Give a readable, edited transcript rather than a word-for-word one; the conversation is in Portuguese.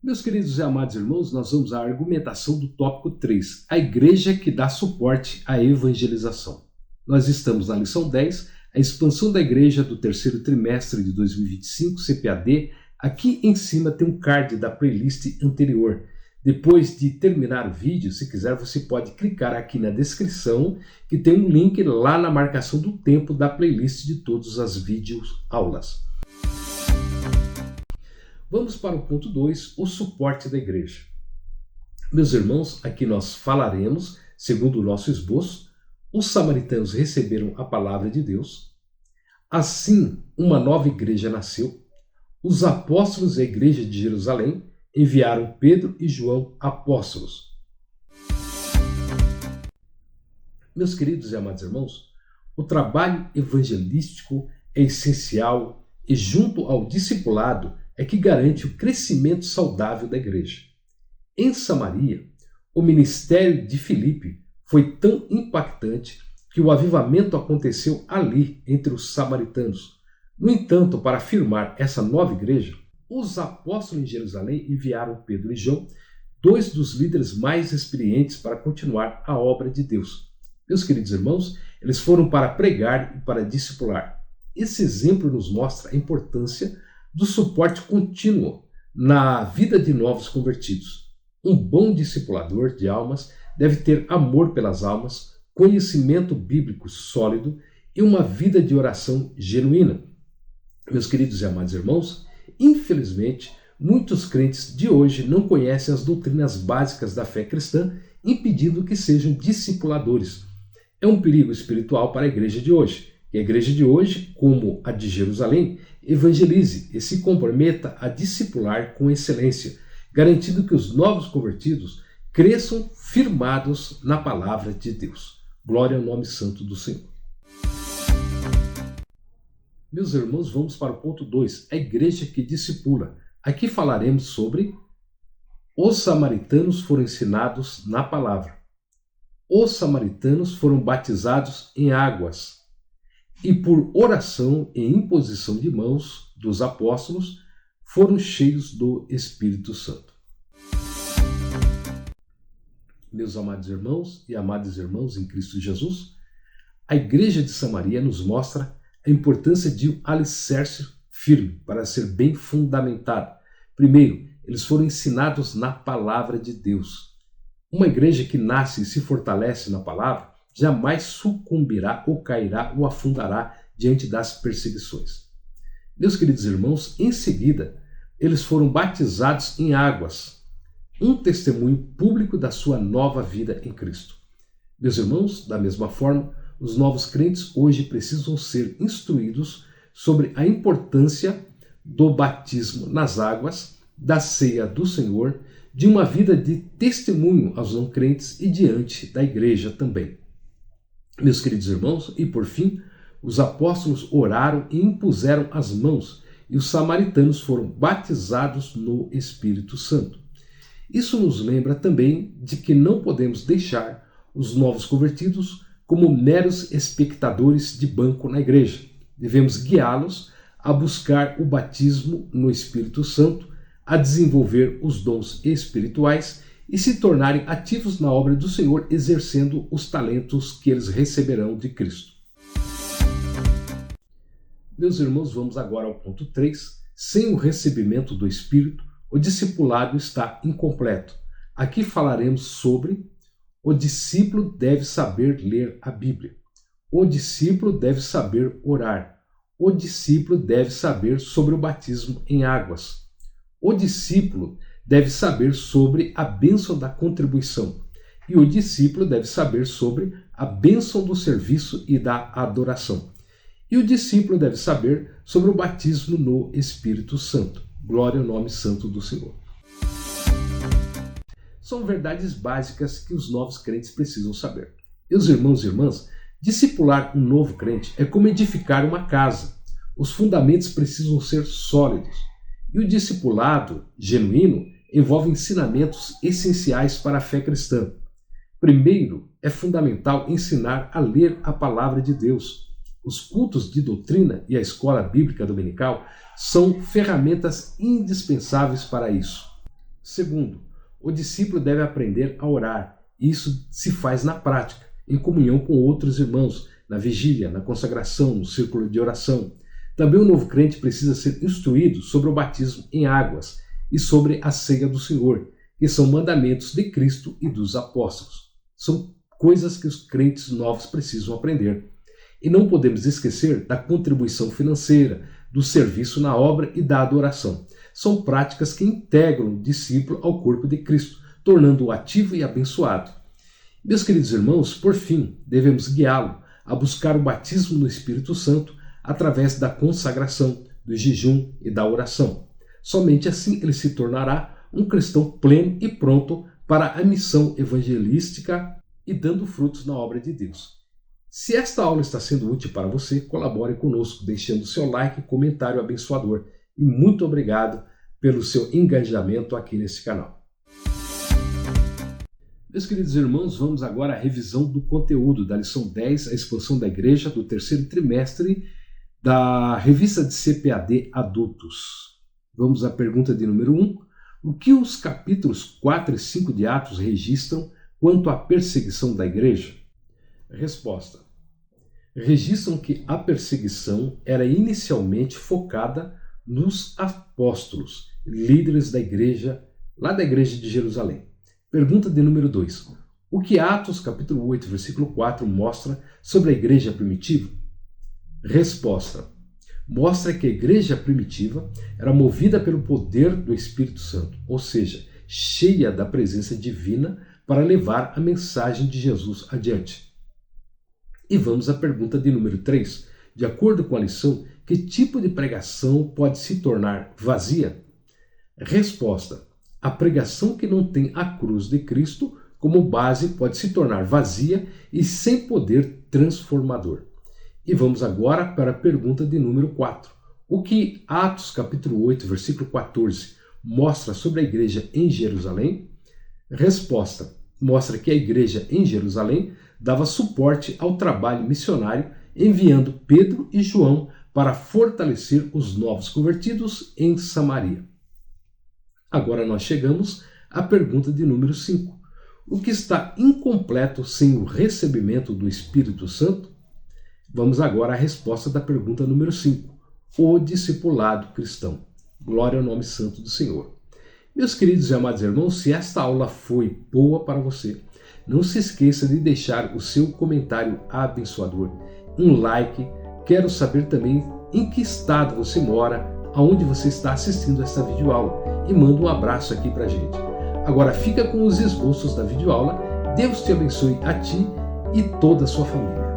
Meus queridos e amados irmãos, nós vamos à argumentação do tópico 3, a igreja que dá suporte à evangelização. Nós estamos na lição 10, a expansão da igreja do terceiro trimestre de 2025, CPAD. Aqui em cima tem um card da playlist anterior. Depois de terminar o vídeo, se quiser, você pode clicar aqui na descrição, que tem um link lá na marcação do tempo da playlist de todas as vídeos aulas. Vamos para o ponto 2, o suporte da igreja. Meus irmãos, aqui nós falaremos, segundo o nosso esboço, os samaritanos receberam a palavra de Deus, assim uma nova igreja nasceu, os apóstolos da igreja de Jerusalém enviaram Pedro e João apóstolos. Meus queridos e amados irmãos, o trabalho evangelístico é essencial e junto ao discipulado é que garante o crescimento saudável da igreja. Em Samaria, o ministério de Filipe foi tão impactante que o avivamento aconteceu ali entre os samaritanos. No entanto, para firmar essa nova igreja, os apóstolos em Jerusalém enviaram Pedro e João, dois dos líderes mais experientes para continuar a obra de Deus. Meus queridos irmãos, eles foram para pregar e para discipular. Esse exemplo nos mostra a importância do suporte contínuo na vida de novos convertidos. Um bom discipulador de almas deve ter amor pelas almas, conhecimento bíblico sólido e uma vida de oração genuína. Meus queridos e amados irmãos, infelizmente, muitos crentes de hoje não conhecem as doutrinas básicas da fé cristã, impedindo que sejam discipuladores. É um perigo espiritual para a igreja de hoje. E a igreja de hoje, como a de Jerusalém, evangelize e se comprometa a discipular com excelência, garantindo que os novos convertidos cresçam firmados na palavra de Deus. Glória ao nome santo do Senhor. Meus irmãos, vamos para o ponto 2, a igreja que discipula. Aqui falaremos sobre os samaritanos foram ensinados na palavra. Os samaritanos foram batizados em águas e por oração e imposição de mãos dos apóstolos foram cheios do Espírito Santo. Meus amados irmãos e amadas irmãs em Cristo Jesus, a igreja de Samaria nos mostra a importância de um alicerce firme para ser bem fundamentado. Primeiro, eles foram ensinados na palavra de Deus. Uma igreja que nasce e se fortalece na palavra jamais sucumbirá ou cairá ou afundará diante das perseguições. Meus queridos irmãos, em seguida, eles foram batizados em águas, um testemunho público da sua nova vida em Cristo. Meus irmãos, da mesma forma, os novos crentes hoje precisam ser instruídos sobre a importância do batismo nas águas, da ceia do Senhor, de uma vida de testemunho aos não crentes e diante da igreja também. Meus queridos irmãos, e por fim, os apóstolos oraram e impuseram as mãos, e os samaritanos foram batizados no Espírito Santo. Isso nos lembra também de que não podemos deixar os novos convertidos como meros espectadores de banco na igreja. Devemos guiá-los a buscar o batismo no Espírito Santo, a desenvolver os dons espirituais e se tornarem ativos na obra do Senhor, exercendo os talentos que eles receberão de Cristo. Meus irmãos, vamos agora ao ponto 3. Sem o recebimento do Espírito, o discipulado está incompleto. Aqui falaremos sobre o discípulo deve saber ler a Bíblia. O discípulo deve saber orar. O discípulo deve saber sobre o batismo em águas. O discípulo deve saber sobre a bênção da contribuição. E o discípulo deve saber sobre a bênção do serviço e da adoração. E o discípulo deve saber sobre o batismo no Espírito Santo. Glória ao nome santo do Senhor. São verdades básicas que os novos crentes precisam saber. Meus irmãos e irmãs, discipular um novo crente é como edificar uma casa. Os fundamentos precisam ser sólidos. E o discipulado genuíno envolve ensinamentos essenciais para a fé cristã. Primeiro, é fundamental ensinar a ler a palavra de Deus. Os cultos de doutrina e a escola bíblica dominical são ferramentas indispensáveis para isso. Segundo, o discípulo deve aprender a orar. Isso se faz na prática, em comunhão com outros irmãos, na vigília, na consagração, no círculo de oração. Também o novo crente precisa ser instruído sobre o batismo em águas e sobre a ceia do Senhor, que são mandamentos de Cristo e dos apóstolos. São coisas que os crentes novos precisam aprender. E não podemos esquecer da contribuição financeira, do serviço na obra e da adoração. São práticas que integram o discípulo ao corpo de Cristo, tornando-o ativo e abençoado. Meus queridos irmãos, por fim, devemos guiá-lo a buscar o batismo no Espírito Santo através da consagração, do jejum e da oração. Somente assim ele se tornará um cristão pleno e pronto para a missão evangelística e dando frutos na obra de Deus. Se esta aula está sendo útil para você, colabore conosco, deixando seu like e comentário abençoador. E muito obrigado pelo seu engajamento aqui nesse canal. Meus queridos irmãos, vamos agora à revisão do conteúdo da lição 10, a expansão da igreja, do terceiro trimestre da revista de CPAD Adultos. Vamos à pergunta de número 1. O que os capítulos 4 e 5 de Atos registram quanto à perseguição da igreja? Resposta. Registram que a perseguição era inicialmente focada nos apóstolos, líderes da igreja, lá da igreja de Jerusalém. Pergunta de número 2. O que Atos, capítulo 8, versículo 4, mostra sobre a igreja primitiva? Resposta. Mostra que a igreja primitiva era movida pelo poder do Espírito Santo, ou seja, cheia da presença divina para levar a mensagem de Jesus adiante. E vamos à pergunta de número 3. De acordo com a lição, que tipo de pregação pode se tornar vazia? Resposta. A pregação que não tem a cruz de Cristo como base pode se tornar vazia e sem poder transformador. E vamos agora para a pergunta de número 4. O que Atos capítulo 8, versículo 14 mostra sobre a igreja em Jerusalém? Resposta. Mostra que a igreja em Jerusalém dava suporte ao trabalho missionário, enviando Pedro e João para fortalecer os novos convertidos em Samaria. Agora nós chegamos à pergunta de número 5. O que está incompleto sem o recebimento do Espírito Santo? Vamos agora à resposta da pergunta número 5. O discipulado cristão. Glória ao nome santo do Senhor. Meus queridos e amados irmãos, se esta aula foi boa para você, não se esqueça de deixar o seu comentário abençoador, um like. Quero saber também em que estado você mora, aonde você está assistindo esta videoaula, e manda um abraço aqui pra gente. Agora fica com os esboços da videoaula. Deus te abençoe a ti e toda a sua família.